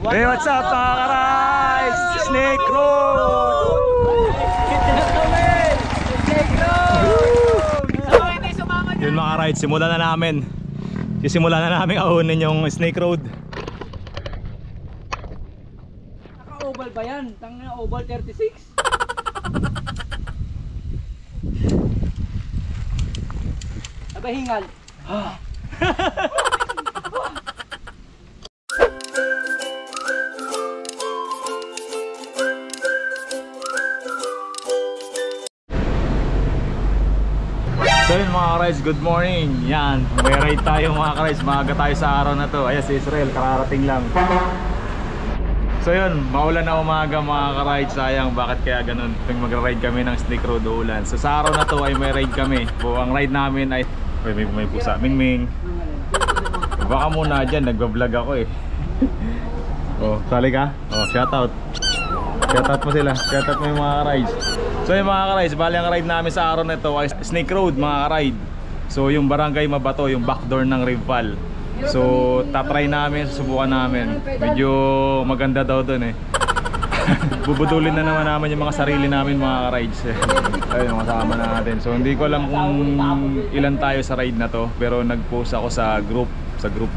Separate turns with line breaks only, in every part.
Hey, what's up mga ka-rides? Snake Road! Yun mga ka-rides, simulan na namin. Sisimulan na namin ahunin yung Snake Road.
Naka-oval ba yan? Tangina oval 36? Aba hingal.
So yun mga ka-rides, good morning. Yan, may ride tayo mga ka-rides. Maaga tayo sa araw na to. Ayan si Israel, kararating lang. So yun, maulan na umaga mga ka-rides. Sayang, bakit kaya ganun? Tuwing mag-ride kami ng Snake Road ulan. So sa araw na to ay may ride kami. So ang ride namin ay... may pusa, Mingming. Baka muna dyan, nagbablog ako eh. Oh, sali ka? Oh, shoutout. Shoutout mo sila, shoutout mo yung mga ka-rides. So yung mga ka-rides, bali ang ride namin sa araw na ito ay Snake Road mga ka-ride. So yung Barangay Mabato, yung backdoor ng Rival. So tatry namin, susubukan namin. Medyo maganda daw dun eh. Bubudulin na naman namin yung mga sarili namin mga ka-rides. Ayun, kasama natin. So hindi ko alam kung ilan tayo sa ride na to, pero nag-post ako sa group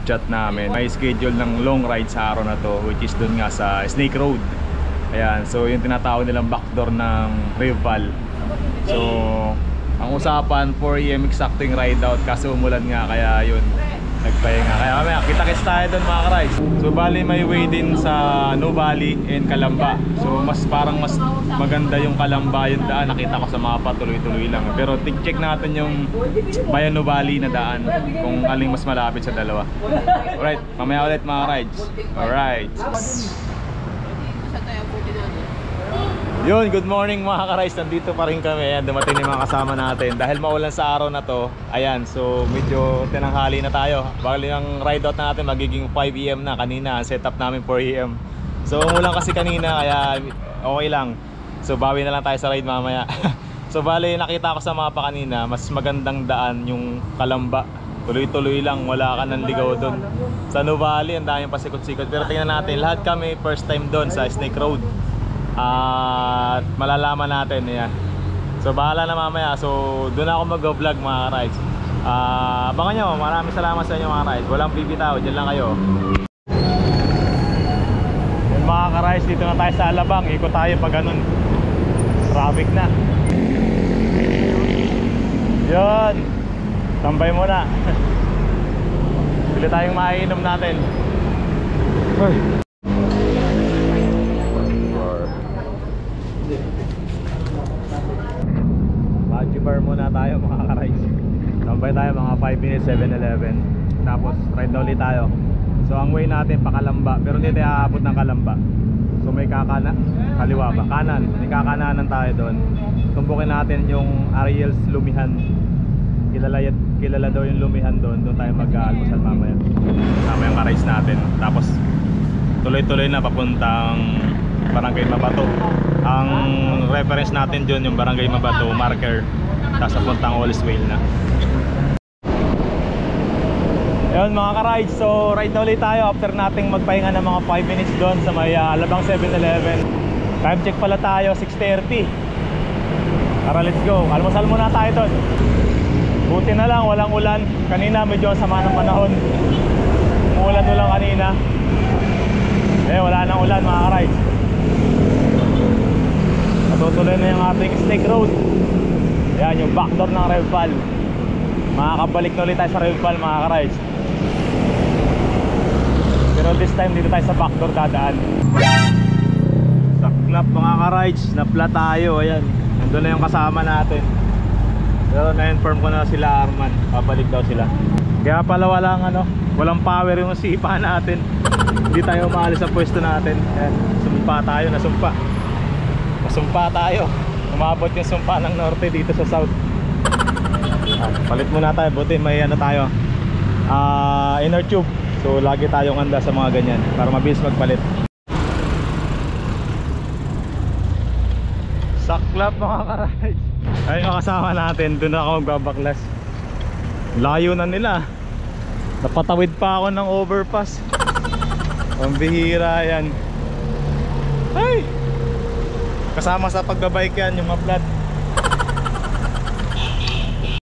chat namin. May schedule ng long ride sa araw na to, which is dun nga sa Snake Road. Ayan, so yung tinatawag nilang backdoor ng Rival. So ang usapan 4 AM exacto yung ride out, kasi umulan nga, kaya yun, nagpahinga. Kaya mamaya kita-kits tayo doon mga ka-rides. So bali may way din sa Nuvali and Calamba. So mas maganda yung Calamba yung daan. Nakita ko sa mapa, tuloy-tuloy lang. Pero check natin yung Bayan Nuvali na daan, kung aling mas malapit sa dalawa. Alright, mamaya ulit mga ka-rides. Alright. Yun, good morning mga ka-rides. Nandito pa rin kami. Ayan, dumating yung mga kasama natin. Dahil maulan sa araw na to, ayan, so medyo tinanghali na tayo. Bali ang ride out natin magiging 5 AM na. Kanina, set up namin 4 AM. So umulan kasi kanina, kaya okay lang. So bawi na lang tayo sa ride mamaya. So bali, nakita ko sa mapa kanina, mas magandang daan yung Calamba. Tuloy-tuloy lang, wala ka nang ligaw doon. Sa Nuvali, ang daming pasikot-sikot. Pero tingnan natin, lahat kami first time doon sa Snake Road. At malalaman natin yan. So bahala na mamaya. So doon ako mag-vlog mga ka-rides. Abangan nyo, maraming salamat sa inyo mga ka-rides. Walang bibitaw, dyan lang kayo. Yan mga ka-rides, dito na tayo sa Alabang. Ikot tayo pag ganun, traffic na. Yun, tambay muna. Pili tayong maiinom natin. Bar muna tayo mga ka-rides. Tambay tayo mga 5 minutes 7-Eleven. Tapos ride na ulit tayo. So ang way natin pa Calamba, pero hindi tayo aabot ng Calamba. So may kaliwa ba? Kanan. May kakananan tayo doon. Tumbukin natin yung Ariel's Lumihan. Kilala daw yung Lumihan doon. Doon tayo mag-almusal mamaya. Tama yung ka-rides natin. Tapos tuloy-tuloy na papuntang Barangay Mabato. Ang reference natin dyan yung Barangay Mabato marker. Tapos papuntang Always Whale na. Ayun mga ka-rides, so ride na ulit tayo after nating magpahinga ng mga 5 minutes doon sa may Alabang 7-Eleven. Time check pala tayo, 6:30. Tara, let's go. Almusal muna tayo doon. Buti na lang, walang ulan. Kanina medyo sama ng panahon. Umulan-ulan kanina. Wala nang ulan mga ka-rides. Natutuloy na yung ating Snake Road. Yan yung backdoor ng Rival. Makakabalik na ulit tayo sa Rival mga ka-rides. Pero this time dito tayo sa backdoor dadaan. Saklap mga ka-rides, napla tayo. Ayan, nandun na yung kasama natin. Pero na-inform ko na sila Arman, papalik daw sila. Kaya pala walang power yung sipa natin. Hindi tayo maalis sa pwesto natin. Ayan, sumpa tayo, nasumpa tayo. Umabot yung sumpa ng norte dito sa south. Palit muna tayo, buti may tayo, inner tube. So lagi tayong handa sa mga ganyan para mabilis magpalit. Saklap mga ka-rides. Ayun yung kasama natin, doon ako magbabaklas. Layo na nila. Napatawid pa ako ng overpass. Pambihira yan. Ay! Kasama sa pagbabike yan, yung maplat.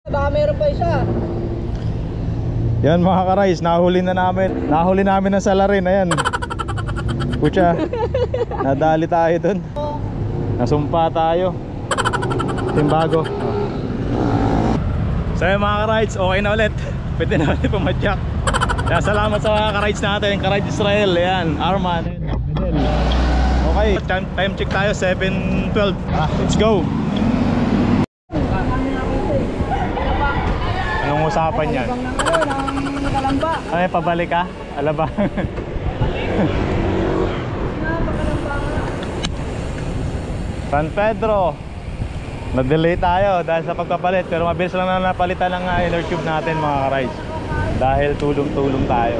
Baka meron pa isa.
Yan mga ka-rice, nahuli na namin. Nahuli namin ng salarin, ayan. Pucha, nadali tayo dun. Nasumpa tayo. Timbago. So yun mga ka-rides, okay na ulit. Pwede na ulit pumadyak. Kaya salamat sa mga ka-rides natin, ka-rides Israel, ayan, Arman, Medel. Okay, time check tayo, 7:12. Let's go. Anong usapan yan?
Ng Kalamba.
Ay, pabalik ka? Alaba. San Pedro. Na-delay tayo dahil sa pagpapalit, pero mabilis lang na napalitan ng inner tube natin mga ka-rides. Dahil tulong-tulong tayo.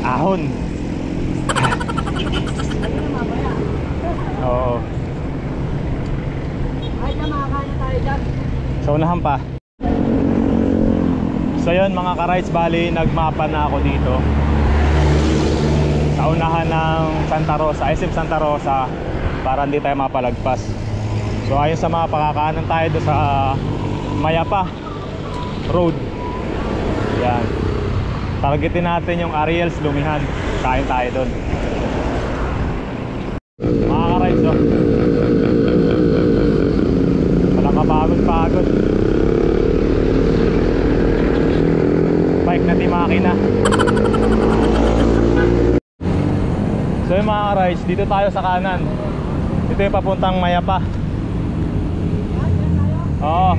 Ahon. Oo.
Ay, makakain na tayo dyan.
Sa unahan pa. So yun mga ka-rides, bali nagmapa na ako dito sa unahan ng Santa Rosa, SM Santa Rosa, para hindi tayo mapalagpas. So ayon sa mga pakakaanan tayo doon sa Mayapa Road. Yan. Targetin natin yung Ariel's Lumihan. Kain tayo doon. Mga ka-rides, oh. Walang kapagod-pagod. Bike na di makina. So yung mga ka-rides, dito tayo sa kanan. Dito yung papuntang Mayapa. Oo.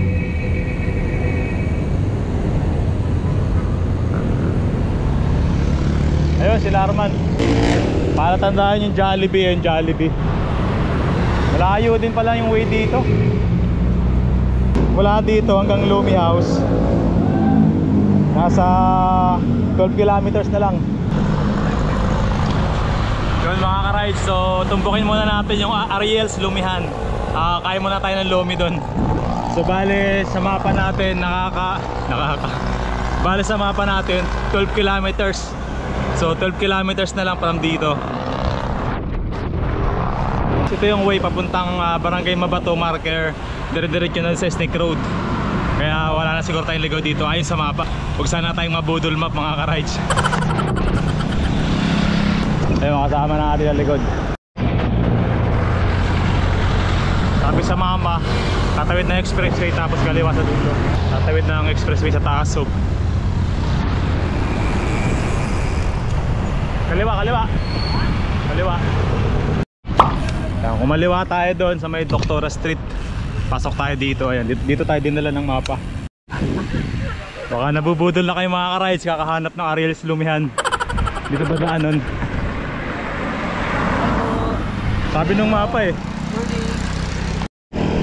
Ayun, sila Arman. Para tandaan yung Jollibee, yung Jollibee. Malayo din pala yung way dito. Mula dito hanggang Lumi House, nasa 12 kilometers na lang. Yun mga ka-rides, so tumbukin muna natin yung Ariel's Lumihan. Kaya muna tayo ng Lumi doon. So bale sa mapa natin bale sa mapa natin 12 kilometers. So 12 kilometers na lang from dito. Ito yung way papuntang Barangay Mabato Marker. Dire-diretso na sa Snake Road. Kaya wala na siguro tayong ligaw dito ayon sa mapa. Huwag sana tayong mabudol map mga ka-rides. Ayun, kasama na natin ang likod. Sabi sa mama, tatawid na expressway tapos kaliwa sa dulo. Tatawid na ang expressway sa Taasog. Kaliwa, kaliwa. Kaliwa. Yan, kumaliwa tayo doon sa may Doctora Street. Pasok tayo dito. Ayan, dito tayo dinala ng mapa. Baka nabubudol na kayo mga ka-rides, kakahanap ng Ariel's Lumihan. Dito ba daanon? Sabi nung mapa eh.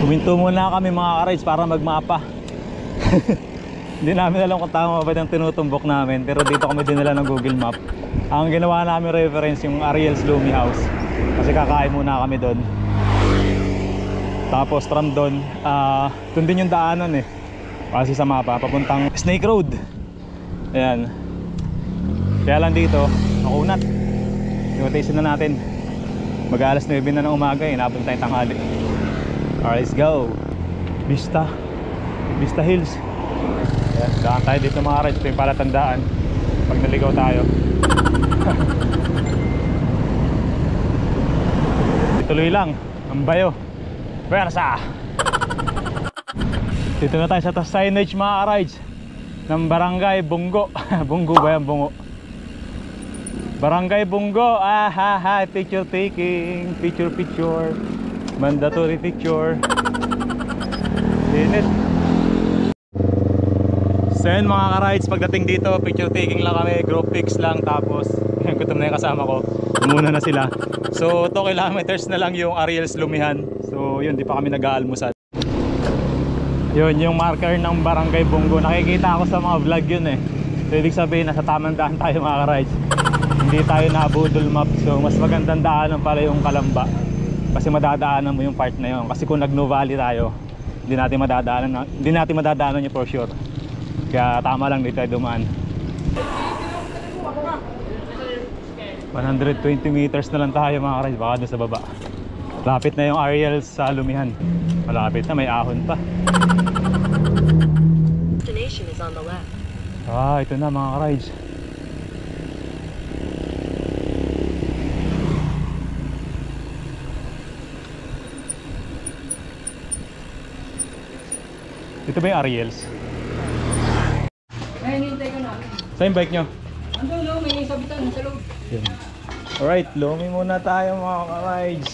Huminto muna kami mga ka-rides para magmapa. Hindi namin alam kung tama ba yung tinutumbok namin, pero dito kami dinala ng Google Map. Ang ginawa namin reference yung Ariel's Lumi House, kasi kakain muna kami doon. Tapos from doon, doon din yung daanan eh, kasi sa mapa papuntang Snake Road. Ayan. Kaya lang dito nakunat. Invitation na natin. Mag-alas 9 na ng umaga eh, nabot tayong tanghali. Alright, let's go. Vista Hills. Ayan, daan tayo dito mga rides. Ito yung palatandaan pag naligaw tayo. Tuloy lang ang bayo. Versa. Dito na tayo sa signage mga rides ng Barangay Bungo. Bungo ba yan? Bungo. Barangay Bungo. Picture taking. Picture. Mandatory picture. Init. So yun mga ka-rides, pagdating dito picture taking lang kami, group pics lang. Tapos gutom na yung kasama ko, muna na sila. So 2 kilometers na lang yung Ariel's Lumihan. So yun, di pa kami nag-aalmusal. Yun yung marker ng Barangay Bungo. Nakikita ako sa mga vlog yun eh. So ibig sabihin nasa tamang daan tayo mga ka-rides. Hindi tayo nabudol map. So mas magandang daanan pala yung Kalamba. Kasi madadaanan mo yung part na yun. Kasi kung nag-No Valley tayo, hindi natin madadaanan yun for sure. Kaya tama lang dito tayo dumaan. 120 meters na lang tayo mga ka-rides. Baka doon sa baba. Lapit na yung Ariel sa Lumihan. Malapit na, may ahon pa.
Destination is on the left.
Ito na mga ka-rides. Ito ba yung Ariels?
May hinihintay ka namin.
Saan yung bike nyo?
Andun no, may sabitan sa loob.
Yan. Alright, lumi muna tayo mga ka-rides.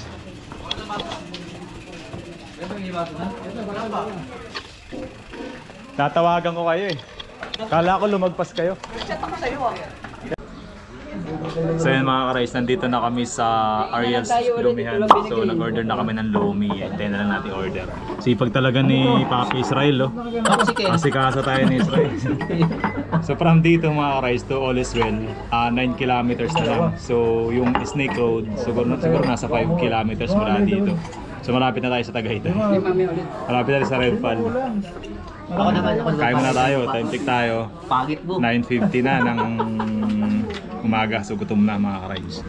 Tatawagan ko kayo eh. Kala ko lumagpas kayo. So yun mga ka-rides, nandito na kami sa Ariel's Lumihan. So nag-order na kami ng lumi. Hintayin na lang natin order. Sipag talaga ni Papi Israel, oh. Kasi kasa tayo ni Israel. So from dito mga ka-rides to All is Well, 9 kilometers na lang. So yung Snake Road, siguro nasa 5 kilometers mula dito. So malapit na tayo sa Tagaytay. Malapit na tayo sa Red Fall.
Ako naman,
Kaya muna tayo, time check tayo.
Pagit mo.
9:50 na ng umaga, so gutom na mga ka-rides.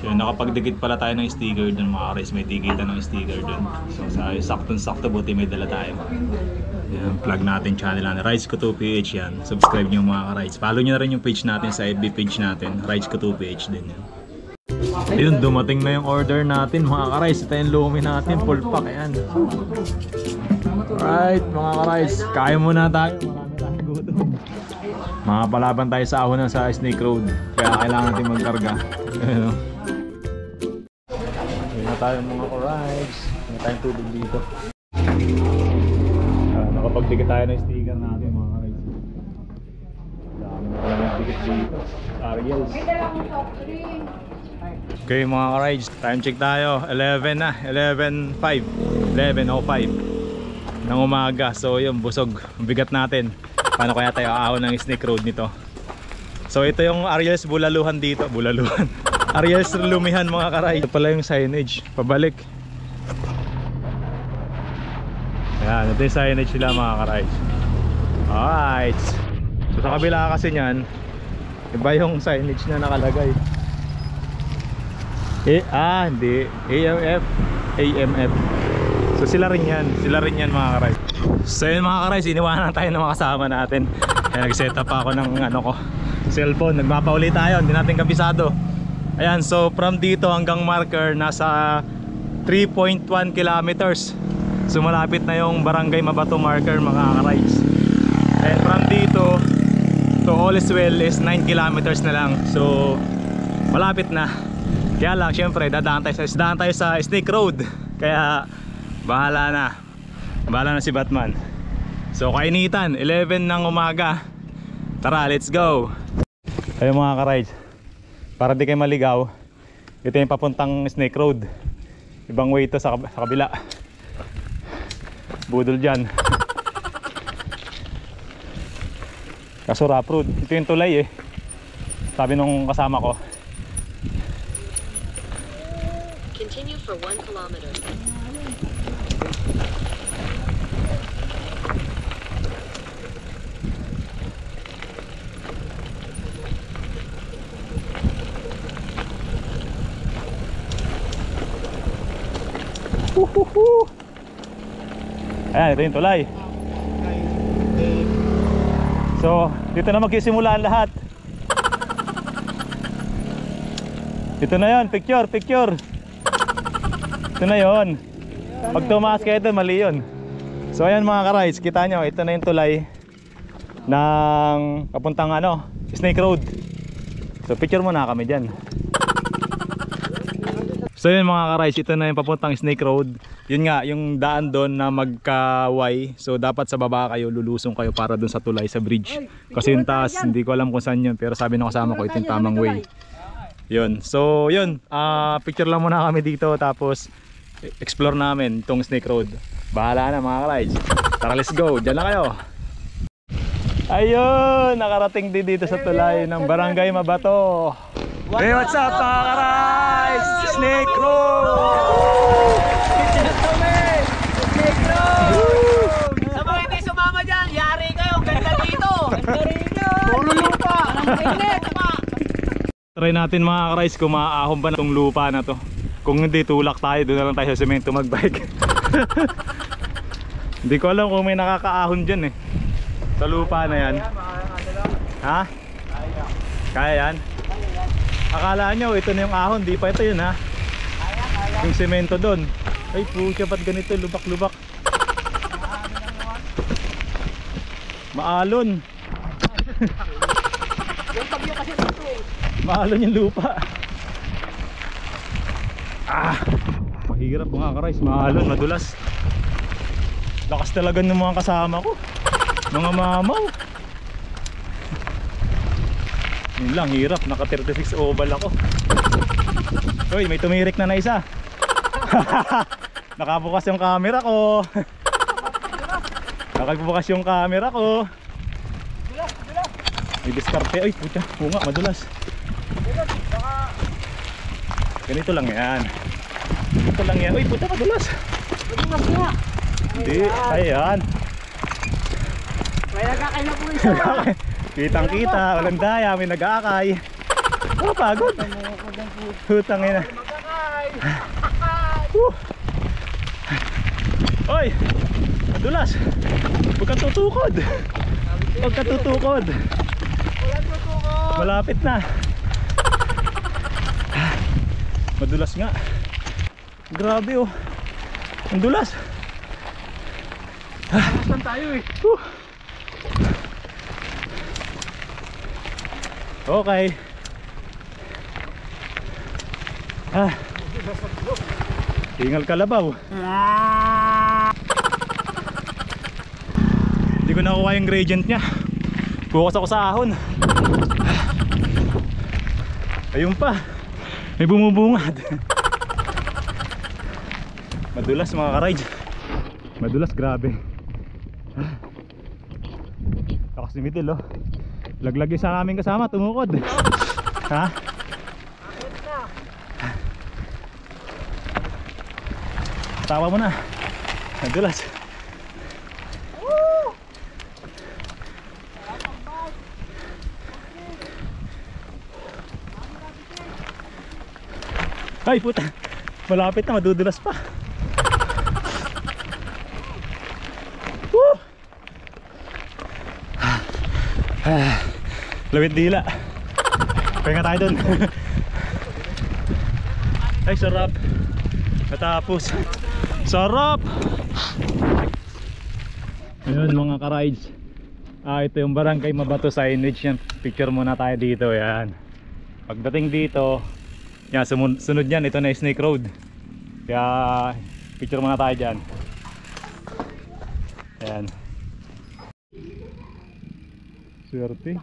So nakapagdikit pala tayo ng sticker dun mga ka-rides, may tikitan ng sticker dun. So saktong-sakto, buti may dala tayo. Yan, plug natin channel natin, Rides Ko 2PH yan. Subscribe nyo mga ka-rides. Follow nyo na rin yung page natin sa FB page natin, Rides Ko 2PH din yan. Ayun, dumating na yung order natin mga ka-rides. Ito yung lumi natin, full pack yan. Alright mga ka-rides, kaya muna tayo. Marami tayong gutom. Makapalaban tayo sa ahon sa Snake Road. Kaya kailangan natin magkarga. Ayun na tayo mga ka-rides. Hindi tayong tubig dito. Nakapagdikit tayo ng sticker natin mga ka-rides. Dami na pala ng dikit dito. Ariels. Okay mga ka-rides, time check tayo. 11 na, 11:05 ng umaga. So yun, busog, bigat natin. Paano kaya tayo aahon ng Snake Road nito? So ito yung Ariels Bulaluhan dito. Bulaluhan Ariels Lumihan mga ka-rides. Ito pala yung signage, pabalik. Ayan, ito yung signage nila mga ka-rides. Alright. So sa kabila kasi nyan, iba yung signage na nakalagay. Hindi. AMF. So sila rin yan mga ka-rides. So yun mga ka-rides, iniwanan tayo ng mga kasama natin. Kaya nag-set up ako ng cellphone. Nagmapauli tayo, hindi natin kabisado. Ayan, so from dito hanggang marker nasa 3.1 kilometers. So malapit na yung Barangay Mabato marker mga ka-rides. And from dito to All is Well is 9 kilometers na lang. So malapit na. Kaya lang syempre dadaan tayo sa Snake Road. Kaya bahala na si Batman. So kainitan, 11 ng umaga. Tara, let's go. Ayun mga ka-rides, para di kayo maligaw, ito yung papuntang Snake Road. Ibang way ito sa kabila. Budol dyan. Kaso rough road. Ito yung tulay eh. Sabi nung kasama ko.
Continue for 1 kilometer.
Ayan, ito yung tulay. So, dito na magsisimula ang lahat. Ito na yon, picture. Ito na yon. Pag tumaas kayo doon, mali yun. So ayan mga ka-rides, kita nyo, ito na yung tulay ng papuntang Snake Road. So picture muna kami dyan. So yun mga ka-rides, ito na yung papuntang Snake Road. Yun nga, yung daan doon na magka-Y. So dapat sa baba kayo, lulusong kayo para doon sa tulay, sa bridge. Kasi yung taas, hindi ko alam kung saan yun. Pero sabi ng kasama ko, ito yung tamang way. Yun, so yun, picture lang muna kami dito. Tapos explore namin itong Snake Road. Bahala na mga ka-rides. Tara, let's go, dyan na kayo. Ayun, nakarating din dito sa tulay ng Barangay Mabato. Hey, what's up mga ka-rides? Snake Road!
Sa mga hindi sumama dyan, yari kayo, ganda dito. Ganda rito. Puro lupa. Walang mainit.
Try natin mga ka-rides kung maaahon ba na itong lupa na to. Kung hindi, tulak tayo, doon na lang tayo sa semento magbike. Hindi ko alam kung may nakakaahon dyan eh, sa lupa na yan. Ha? Kaya yan? Akala nyo ito na yung ahon, di pa ito yun ha. Yung semento doon. Ay pucha, ba't ganito, lubak-lubak. Maalon.
Yung bagyo kasi dito eh.
Maalon yung lupa. Mahirap mga ka-rides, maalon, madulas. Lakas talaga ng mga kasama ko, mga mamaw. Yun lang, hirap, naka 36 oval ako. Uy, may tumirik na isa. Nakabukas yung camera ko. Nakabukas yung camera ko. May diskarte. Ay pucha, bunga, madulas. Ganito lang yan. Ganito lang yan. Uy pucha, madulas.
Madulas nga.
Hindi, ayan.
May nagkakaila po isa.
Kitang kita, walang daya, may nag-aakay. Oh, pagod. Hutang ina. Oy, madulas. Huwag kang tutukod. Huwag kang tutukod. Malapit na. Madulas nga. Grabe oh. Ang dulas.
Saan tayo eh?
Okay. Tingal kalabaw. Hindi ko nakuha yung gradient nya. Focus ako sa ahon. Ayun pa, may bumubungad. Madulas mga ka-ride. Madulas, grabe. Lakas ni Mitil oh. Laglag yung sa aming kasama, tumukod. Ha? Tawa mo na. Nadulas. Ay puta, malapit na, madudulas pa. Lawit dila. Pahinga tayo dun. Ay sarap. Natapos. Sarap. Ayun mga ka-rides. Ito yung Barangay Mabato signage yan. Picture muna tayo dito. Yan. Pagdating dito, yan, sunod yan. Ito na yung Snake Road. Kaya picture muna tayo dyan. Yan. Swerte.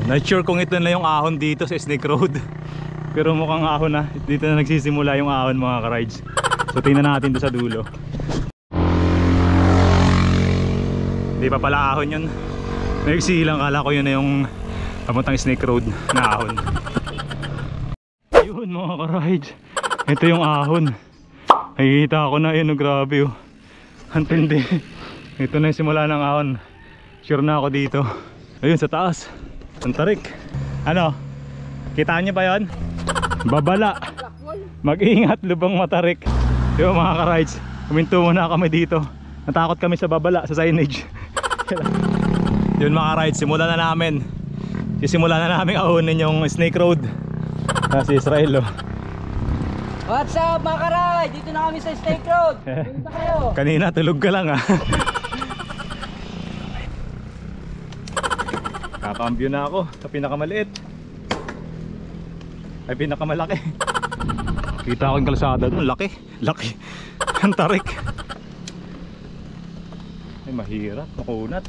Not sure kung ito na yung ahon dito sa Snake Road. Pero mukhang ahon na. Dito na nagsisimula yung ahon mga ka-rides. So tingnan natin doon sa dulo. Hindi pa pala ahon yun. Nagsilang, kala ko yun na yung papuntang Snake Road na ahon. Yun mga ka-rides, ito yung ahon. Nakikita ko na yun, grabe oh. Antindi. Ito na yung simula ng ahon. Sure na ako dito. Ayun sa taas, ang tarik. Ano? Kitaan nyo ba yun? Babala. Mag-ingat, lubang matarik. Yung mga ka-rides, kuminto muna kami dito. Natakot kami sa babala, sa signage. Yun mga ka-rides, simulan na namin. Sisimulan na namin ahonin yung Snake Road. Si Israel oh.
What's up mga karay? Dito na kami sa Snake Road. Punta kayo.
Kanina tulog ka lang ah. Kakambyo na ako sa pinakamaliit. Ay pinakamalaki. Kita ko yung kalsada doon, laki. Laki. Ang tarik. Ay mahirap, makunat.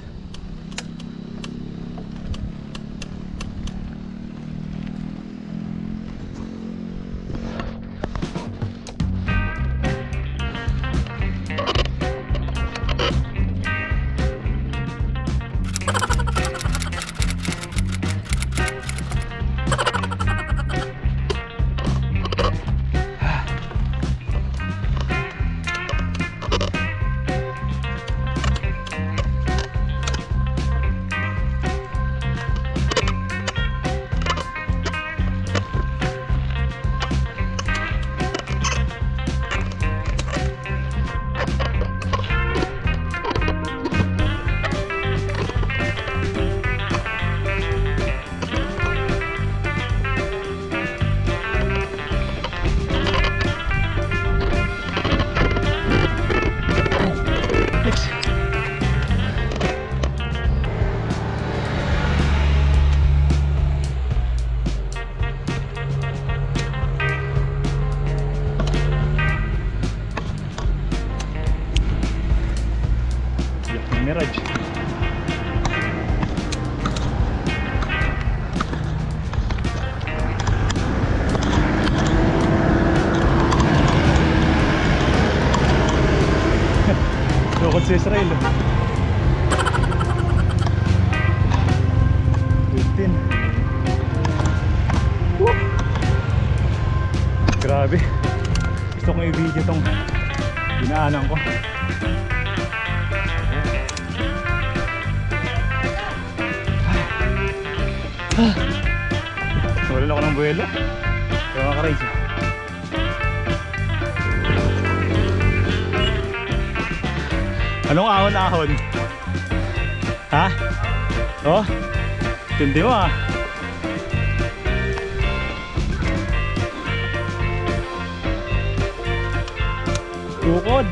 Israel. 15. Woo! Grabe. Gusto kong i-video tong dinaanan ko. Wala ako ng buwelo. Kaya mga ka-rides. Anong ahon-ahon? Ha? Oh? Tindi mo ah. Tukod.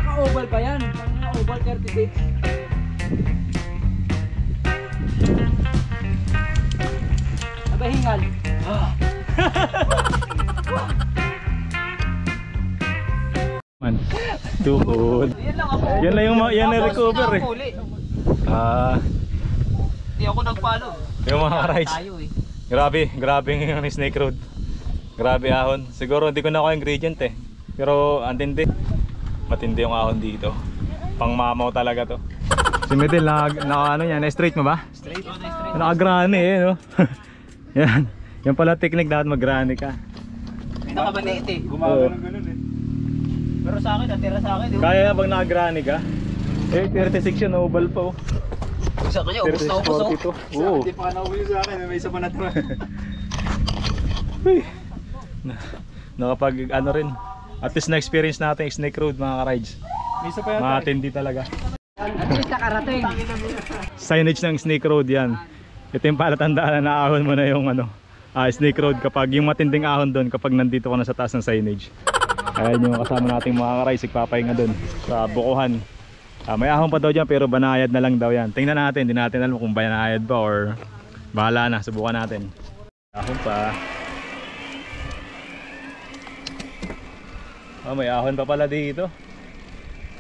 Naka-oval pa yan. Naka-oval 36. Nabahingal.
Man, tukod.
Yan lang ako.
Yan lang yung yan na recover eh. Ah,
Hindi ako nagpalo.
yung mga rides.
Tayo eh.
Grabe yung Snake Road. Grabe ahon. Siguro hindi ko na ako ingredient eh. Pero antindi. Matindi yung ahon dito. Pang mamaw talaga to. Si Medel, ano yan? Na-straight mo ba?
Straight. Straight.
Nakagrani eh, no? Yan. Yan pala technique, dapat magrani ka.
May nakabaliit eh.
Oo.
Pero sa akin, natira sa akin.
Kaya pag nakagrani ka? Eh, 36 yun, oval pa oh.
Sa kanya, ubos na ubos oh.
42. Oo.
Hindi pa ka nauwi sa akin, may isa pa natira.
Uy. Nakapag ano rin. At least na-experience natin yung Snake Road mga ka-rides.
May isa pa yata.
Matindi talaga.
At least nakarating.
Signage ng Snake Road yan. Ito yung palatandaan na ahon mo na yung Snake Road kapag yung matinding ahon doon kapag nandito ka na sa taas ng signage. Ayan yung kasama nating mga ka-rides, nagpapahinga doon sa bukuhan. May ahon pa daw dyan pero banayad na lang daw yan. Tingnan natin, hindi natin alam kung banayad ba or bahala na, subukan natin. Ahon pa. May ahon pa pala dito.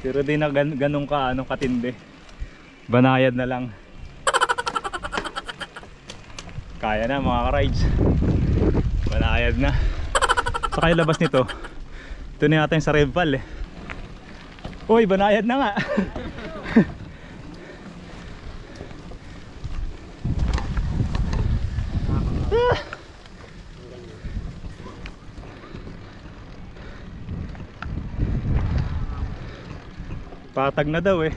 Pero di na ganun ka katindi. Banayad na lang. Kaya na mga ka-rides. Banayad na. Saka yung labas nito, ito na yata yung sa Reval eh. Uy, banayad na nga. Patag na daw eh.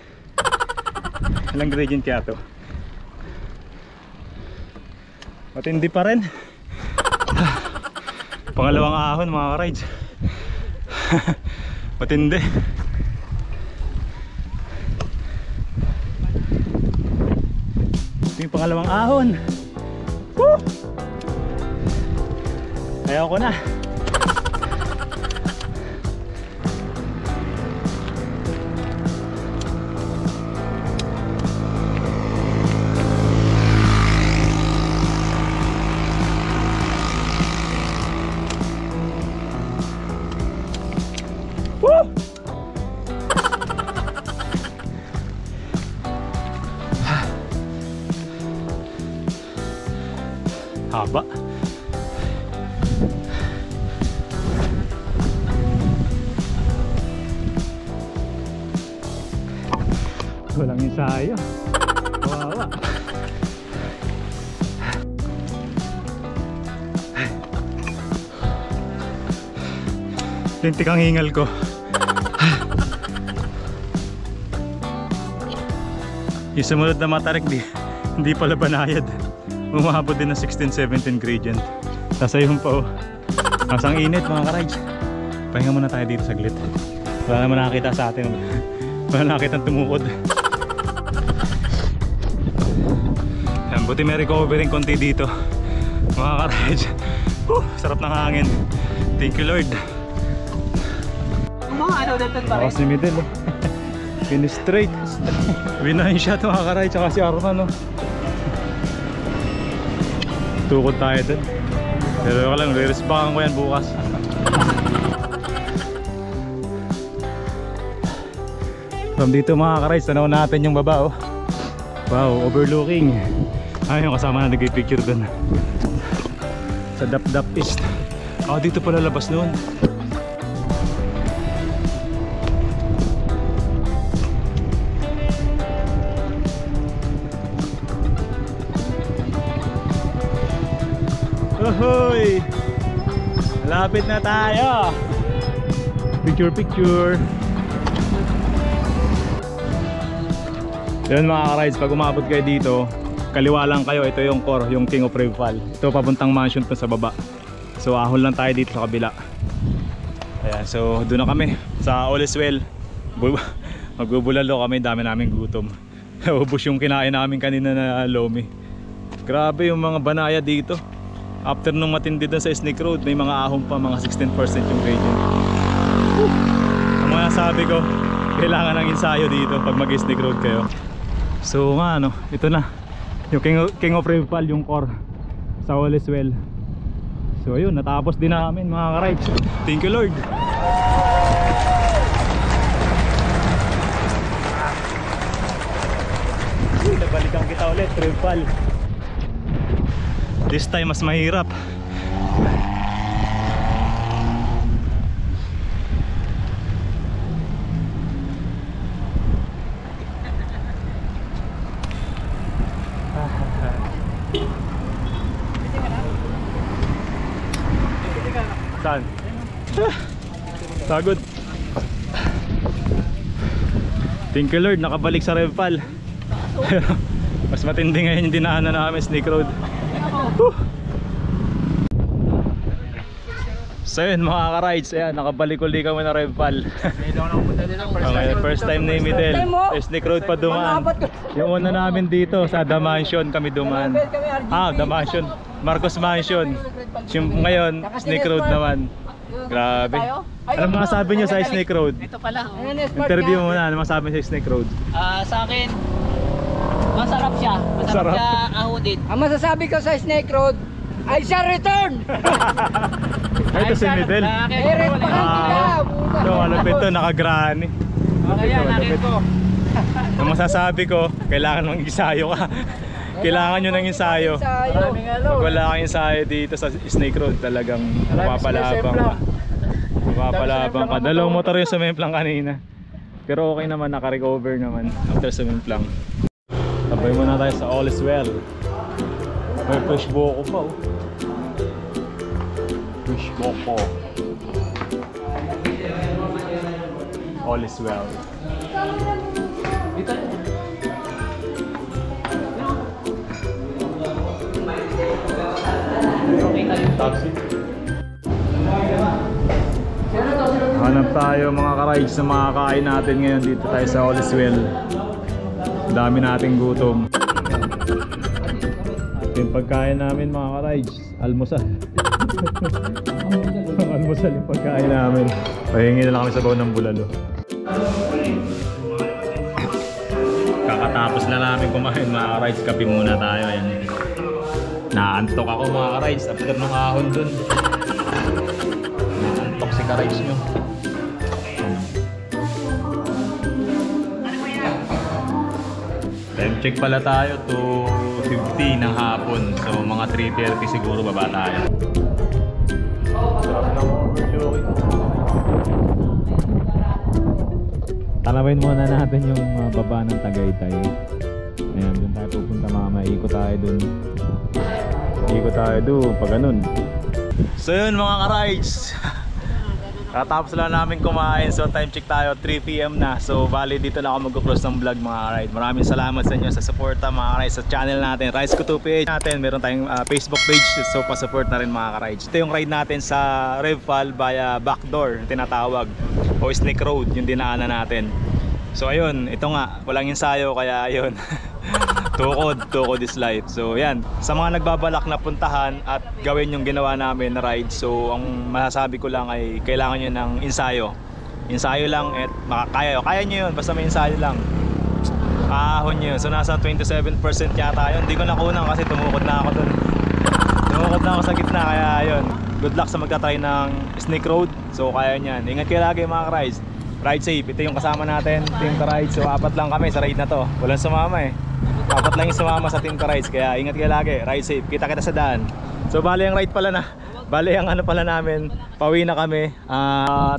Ilang gradient kaya to? Matindi pa rin. Pangalawang ahon mga ka-rides. Matindi. Ito yung pangalawang ahon. Woo! Ayaw ko na. Haba. Walang ensayo. Kawawa. Lintik ang hingal ko. Yung sumunod na matarik hindi pala banayad. Umabot din ng 16-17 gradient. Tapos ayun pa oh. Ang init mga ka-rides. Pahinga muna tayo dito saglit. Wala naman nakakita sa atin. Wala nakakita tumukod. Yan, buti may recovering konti dito mga ka-rides. Sarap ng hangin. Thank you Lord.
Mga ano dito pa rin.
Ako si Middle finish straight. Win-9 shot mga ka-rides. Tsaka si Arman oh. Tukod tayo dun. Pero ka lang, re-respakan ko yan bukas. From dito mga ka-rides, tanaw natin yung baba oh. Wow, overlooking. Ayun, kasama na nag-picture dun sa Dap East. Dito pala labas noon. Ohoy! Malapit na tayo. Picture. Yan mga ka-rides, pag umabot kayo dito, kaliwa lang kayo, ito yung core, yung King of Rave Fall. Ito papuntang mansion pa sa baba. So ahon lang tayo dito sa kabila. Ayan, so doon na kami sa All Is Well. Magbubulalo kami, dami namin gutom. Ubus yung kinain namin kanina na lomi. Grabe yung mga banaya dito. After nung matindi doon sa Snake Road, may mga ahon pa, mga 16% yung gradient. Ang mga sabi ko, kailangan ng ensayo dito pag mag-Snake Road kayo. So nga ano, ito na yung King of Rave Fall, yung core sa All Is Well. So ayun, natapos din namin mga ka-rides. Thank you Lord. Nabalikan kita ulit, Rave Fall. This time mas mahirap. Saan? Sagod. Thank you Lord, nakabalik sa Rave Fall. Mas matindi ngayon yung dinaanan namin, Snake Road. So yun mga ka-rides, ayan, nakabalik ulit kami na Rave Fall. Okay, first time ni Midel, Snake Road pa dumaan. Yung una namin dito sa The Mansion kami dumaan. The Mansion, Marcos Mansion. Yung ngayon, Snake Road naman. Grabe. Ano mga sabi nyo sa Snake Road?
Ito pala.
Interview mo na, ano masabi sa Snake Road?
Sa akin, masarap siya. Masarap siya ahudin.
Ang masasabi ko sa Snake Road, I shall return!
Ito si Midel.
Eret pa kita!
So malapit to, nakagrani.
Okay yan, nakit ko.
Ang masasabi ko, kailangan mong ensayo ka. Kailangan nyo ng ensayo. Pag wala kang ensayo dito sa Snake Road, talagang mapapalabang ka. Mapapalabang ka. Dalawang motor yung sumimplang kanina. Pero okay naman, naka-recover naman after sumimplang. Sabay muna tayo sa All Is Well. May fresh buko pa oh. Fresh buko. All Is Well. Taxi. Hanap tayo mga ka-rides na makakain natin ngayon dito tayo sa All Is Well. Dami nating gutom. Yung pagkain namin mga ka-rides, almusal. Almusal yung pagkain namin. Pahingi na lang kami sa baon ng bulalo. Kakatapos na namin kumain mga ka-rides, kape muna tayo. Ayan. Naantok ako mga ka-rides after nung ahon dun. Naantok si ka-rides nyo. Time check pala tayo, 2:50 ng hapon. So mga 3:30 siguro baba tayo. Sarap ng overlooking. Tanawin muna natin yung baba ng Tagaytay. Ayan, dun tayo pupunta mama. Ikot tayo dun. Ikot tayo dun, pag ganun. So yun mga ka-rides. Katapos lang namin kumain, so time check tayo, 3 PM na. So bali dito na ako mag-close ng vlog mga ka-rides. Maraming salamat sa inyo sa suporta mga ka-rides sa channel natin, Rides Ko 2 PH natin. Meron tayong Facebook page, so pa-support na rin mga ka-rides. Ito yung ride natin sa Rave Fall via backdoor, tinatawag, o Snake Road, yung dinaanan natin. So ayun, ito nga, walang ensayo kaya ayun. Tukod is life. So yan, sa mga nagbabalak na puntahan at gawin yung ginawa namin na ride, so ang masasabi ko lang ay kailangan nyo ng ensayo. Ensayo lang at kaya nyo yun, basta may ensayo lang. Ahon nyo yun. So nasa 27% yata yun. Hindi ko nakunan kasi tumukod na ako dun. Tumukod na ako sa gitna kaya yun. Good luck sa magtatry ng Snake Road. So kaya nyan. Ingat kayo lagi mga ka-rides. Ride safe. Ito yung kasama natin, Team Ka-Rides. So 4 lang kami sa ride na to. Walang sumama eh. 4 lang yung sumama sa Team Ka-Rides. Kaya ingat kayo lagi. Ride safe. Kita-kita sa daan. So bali ang ride pala na. Bali ang ano pala namin. Pauwi na kami.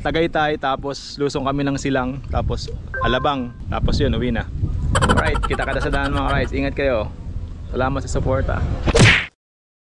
Tagaytay. Tapos lusong kami ng Silang. Tapos Alabang. Tapos yun, uwi na. Alright, kita-kita sa daan mga rides. Ingat kayo. Salamat sa support